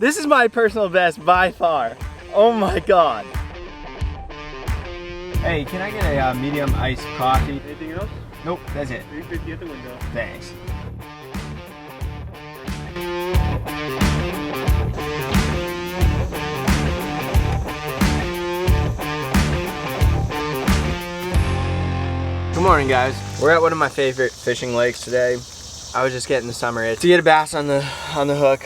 This is my personal best by far. Oh my God. Hey, can I get a medium iced coffee? Anything else? Nope, that's it. 350 at the window. Thanks. Good morning, guys. We're at one of my favorite fishing lakes today. I was just getting the summer itch to get a bass on the hook.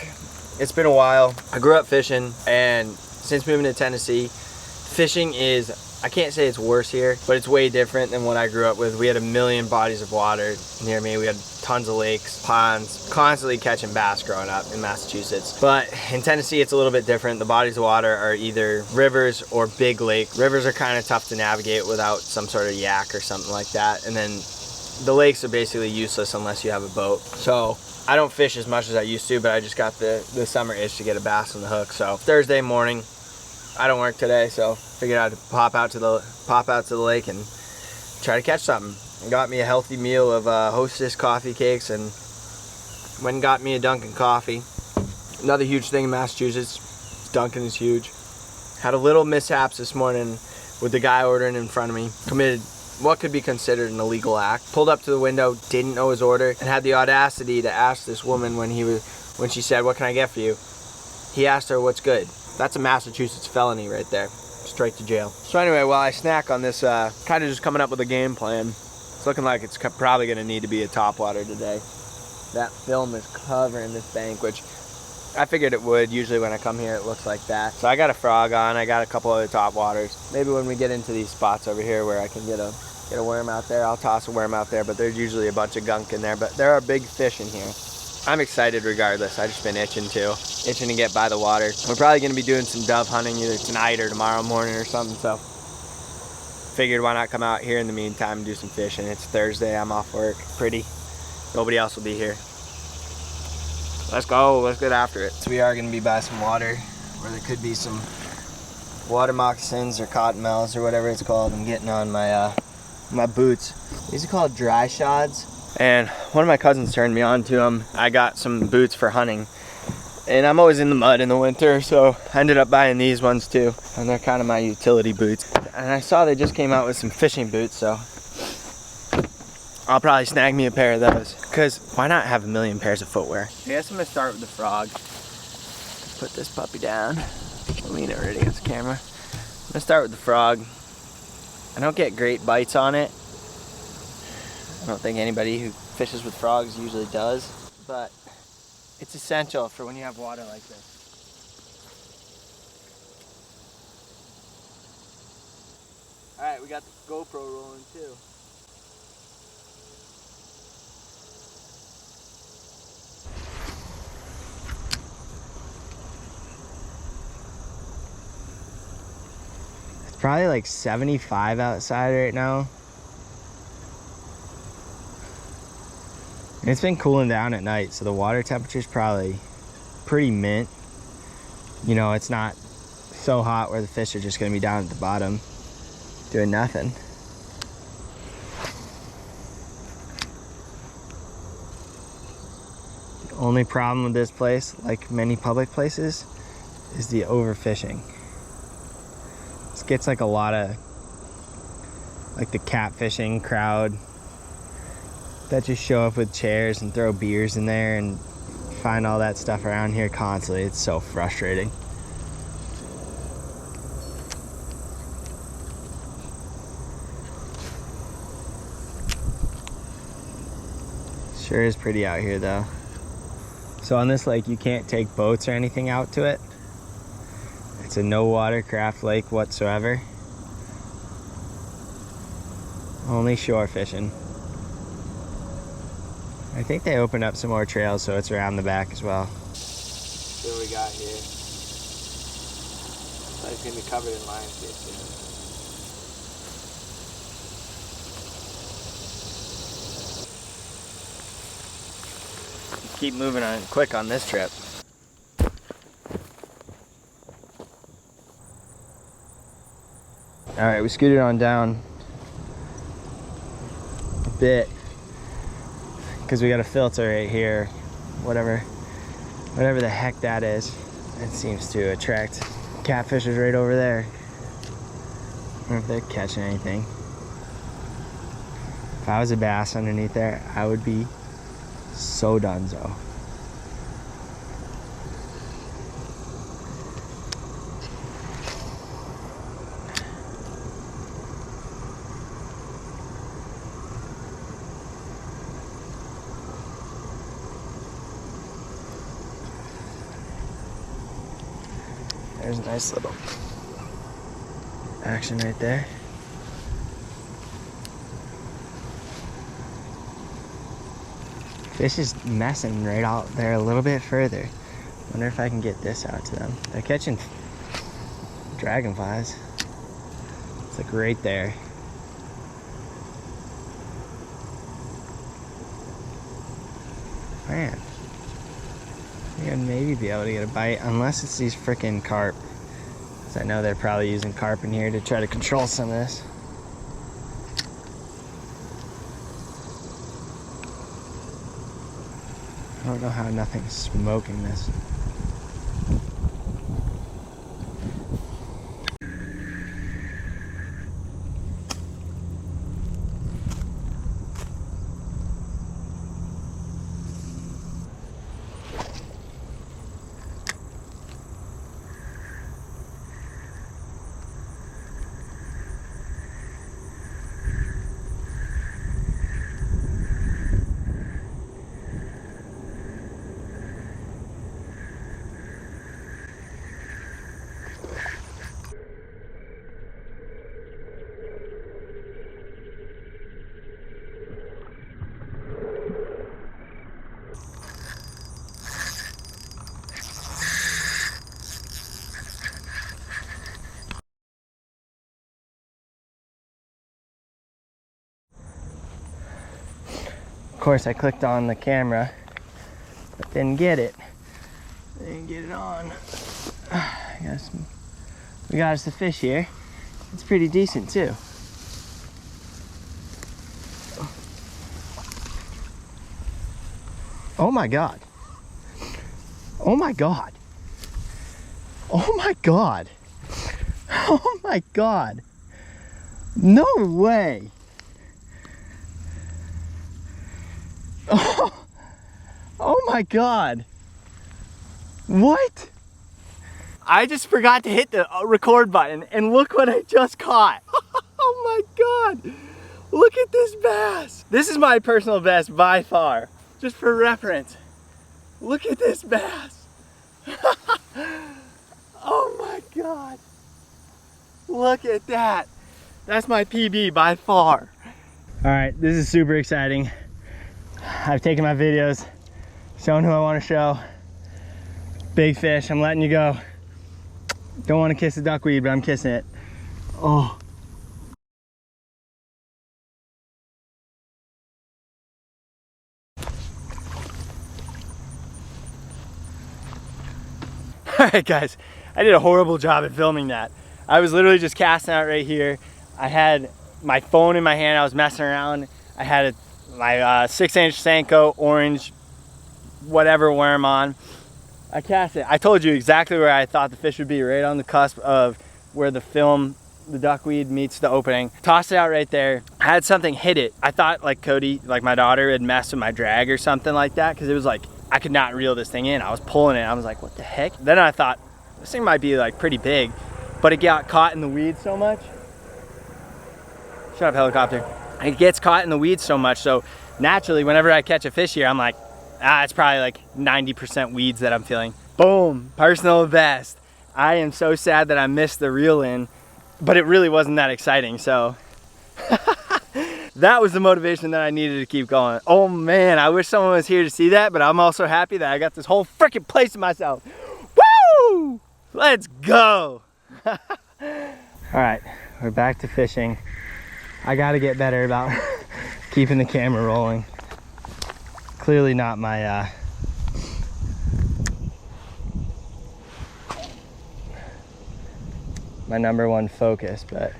It's been a while. I grew up fishing, and since moving to Tennessee, fishing is, I can't say it's worse here, but it's way different than what I grew up with. We had a million bodies of water near me. We had tons of lakes, ponds, constantly catching bass growing up in Massachusetts. But in Tennessee, it's a little bit different. The bodies of water are either rivers or big lake. Rivers are kind of tough to navigate without some sort of yak or something like that. And then the lakes are basically useless unless you have a boat. So I don't fish as much as I used to, but I just got the summer itch to get a bass on the hook. So Thursday morning, I don't work today, so figured I'd pop out to the lake and try to catch something. I got me a healthy meal of Hostess coffee cakes and went and got me a Dunkin' coffee. Another huge thing in Massachusetts, Dunkin' is huge. Had a little mishaps this morning with the guy ordering in front of me. Committed what could be considered an illegal act. Pulled up to the window, didn't know his order, and had the audacity to ask this woman when she said, "What can I get for you?" He asked her, "What's good?" That's a Massachusetts felony right there. Straight to jail. So anyway, while I snack on this, kind of just coming up with a game plan. It's looking like it's probably gonna need to be a topwater today. That film is covering this bank, which I figured it would. Usually when I come here, it looks like that. So I got a frog on, I got a couple other topwaters. Maybe when we get into these spots over here where I can get a worm out there, I'll toss a worm out there, but there's usually a bunch of gunk in there. But there are big fish in here. I'm excited regardless. I just been itching to get by the water. We're probably gonna be doing some dove hunting either tonight or tomorrow morning or something, so figured why not come out here in the meantime and do some fishing. It's Thursday, I'm off work. Pretty. Nobody else will be here. Let's go, let's get after it. So we are gonna be by some water where there could be some water moccasins or cottonmouths or whatever it's called. I'm getting on my my boots. These are called dry shods. And one of my cousins turned me on to them. I got some boots for hunting. And I'm always in the mud in the winter, so I ended up buying these ones too. And they're kind of my utility boots. And I saw they just came out with some fishing boots, so I'll probably snag me a pair of those. Because why not have a million pairs of footwear? I guess I'm gonna start with the frog. Put this puppy down. Lean it right against the camera. I'm gonna start with the frog. I don't get great bites on it. I don't think anybody who fishes with frogs usually does, but it's essential for when you have water like this. All right, we got the GoPro rolling too. It's probably like 75 outside right now. It's been cooling down at night, so the water temperature's probably pretty mint. You know, it's not so hot where the fish are just gonna be down at the bottom doing nothing. The only problem with this place, like many public places, is the overfishing. This gets like a lot of, like the catfishing crowd that just show up with chairs and throw beers in there and find all that stuff around here constantly. It's so frustrating. Sure is pretty out here though. So on this lake, you can't take boats or anything out to it. It's a no watercraft lake whatsoever. Only shore fishing. I think they opened up some more trails, so it's around the back as well. See what we got here. It's gonna be covered in lionfish soon. Keep moving on quick on this trip. All right, we scooted on down a bit because we got a filter right here, whatever the heck that is. It seems to attract catfishers right over there. I don't know if they're catching anything. If I was a bass underneath there, I would be so donezo. There's a nice little action right there. Fish is messing right out there a little bit further. Wonder if I can get this out to them. They're catching dragonflies. It's like right there. Man. I'd maybe be able to get a bite, unless it's these frickin' carp. Because I know they're probably using carp in here to try to control some of this. I don't know how nothing's smoking this. Of course, I clicked on the camera, but didn't get it. Didn't get it on. I guess we got us a fish here. It's pretty decent too. Oh my God. Oh my God. Oh my God. Oh my God. No way. Oh, oh my God. What? I just forgot to hit the record button and look what I just caught. Oh my God. Look at this bass. This is my personal best by far. Just for reference. Look at this bass. Oh my God. Look at that. That's my PB by far. All right, this is super exciting. I've taken my videos, shown who I want to show. Big fish, I'm letting you go. Don't want to kiss the duckweed, but I'm kissing it. Oh. All right, guys, I did a horrible job at filming that. I was literally just casting out right here. I had my phone in my hand, I was messing around. I had my 6-inch Senko orange, whatever worm on. I cast it. I told you exactly where I thought the fish would be, right on the cusp of where the film, the duckweed meets the opening. Tossed it out right there. I had something hit it. I thought like Cody, like my daughter, had messed with my drag or something like that, because it was like, I could not reel this thing in. I was pulling it. I was like, what the heck? Then I thought, this thing might be like pretty big, but it got caught in the weeds so much. Shut up, helicopter. It gets caught in the weeds so much, so naturally, whenever I catch a fish here, I'm like, it's probably like 90% weeds that I'm feeling. Boom, personal best. I am so sad that I missed the reel in, but it really wasn't that exciting, so. That was the motivation that I needed to keep going. Oh man, I wish someone was here to see that, but I'm also happy that I got this whole freaking place to myself. Woo! Let's go! All right, we're back to fishing. I gotta get better about keeping the camera rolling. Clearly not my my #1 focus, but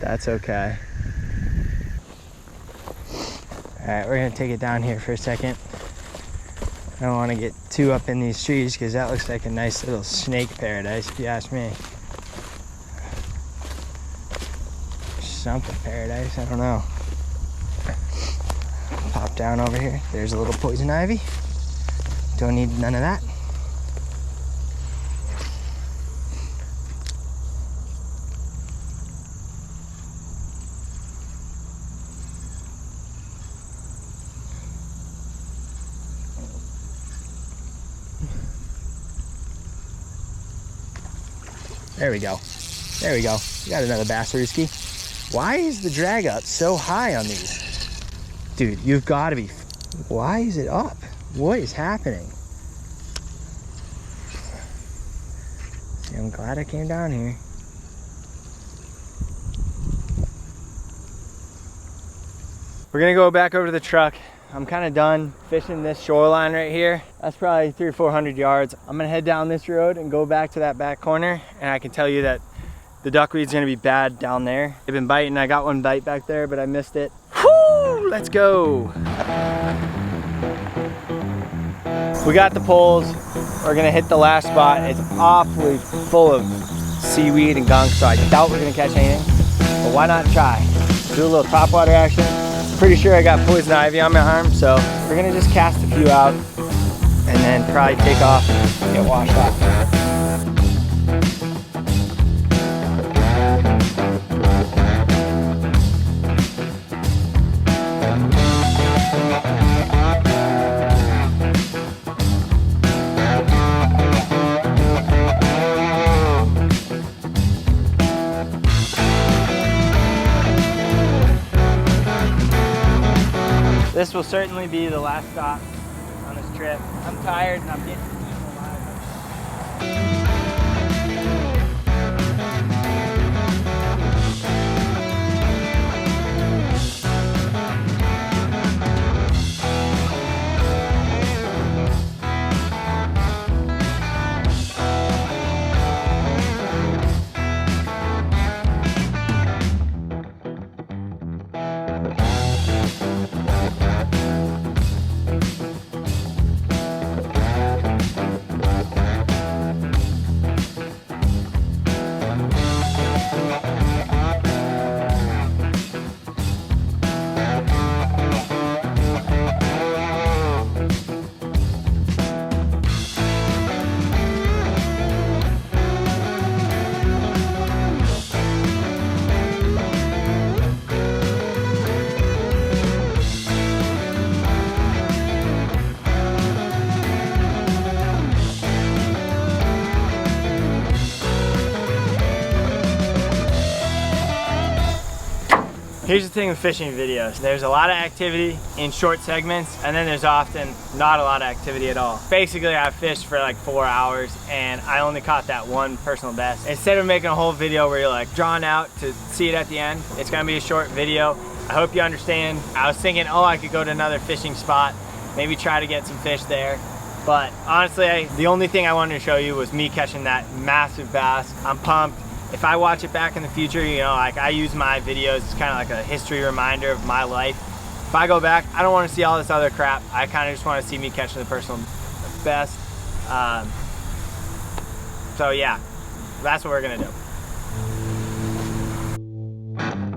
that's okay. All right, we're gonna take it down here for a second. I don't want to get too up in these trees because that looks like a nice little snake paradise, if you ask me. Something paradise, I don't know. Pop down over here. There's a little poison ivy. Don't need none of that. There we go. There we go. We got another Bassarooski. Why is the drag up so high on these? Dude, you've got to be... Why is it up? What is happening? See, I'm glad I came down here. We're gonna go back over to the truck. I'm kind of done fishing this shoreline right here. That's probably 300 or 400 yards. I'm gonna head down this road and go back to that back corner, and I can tell you that the duckweed's gonna be bad down there. They've been biting. I got one bite back there, but I missed it. Whoo! Let's go. We got the poles. We're gonna hit the last spot. It's awfully full of seaweed and gunk, so I doubt we're gonna catch anything. But why not try? Do a little topwater action. Pretty sure I got poison ivy on my arm, so we're gonna just cast a few out and then probably take off and get washed off. This will certainly be the last stop on this trip. I'm tired and I'm getting eaten alive. Here's the thing with fishing videos. There's a lot of activity in short segments, and then there's often not a lot of activity at all. Basically, I fished for like 4 hours and I only caught that one personal best. Instead of making a whole video where you're like drawn out to see it at the end, it's gonna be a short video. I hope you understand. I was thinking, oh, I could go to another fishing spot, maybe try to get some fish there. But honestly, the only thing I wanted to show you was me catching that massive bass. I'm pumped. If I watch it back in the future, you know, like I use my videos, it's kind of like a history reminder of my life. If I go back, I don't want to see all this other crap. I kind of just want to see me catching the personal best. So yeah, that's what we're gonna do.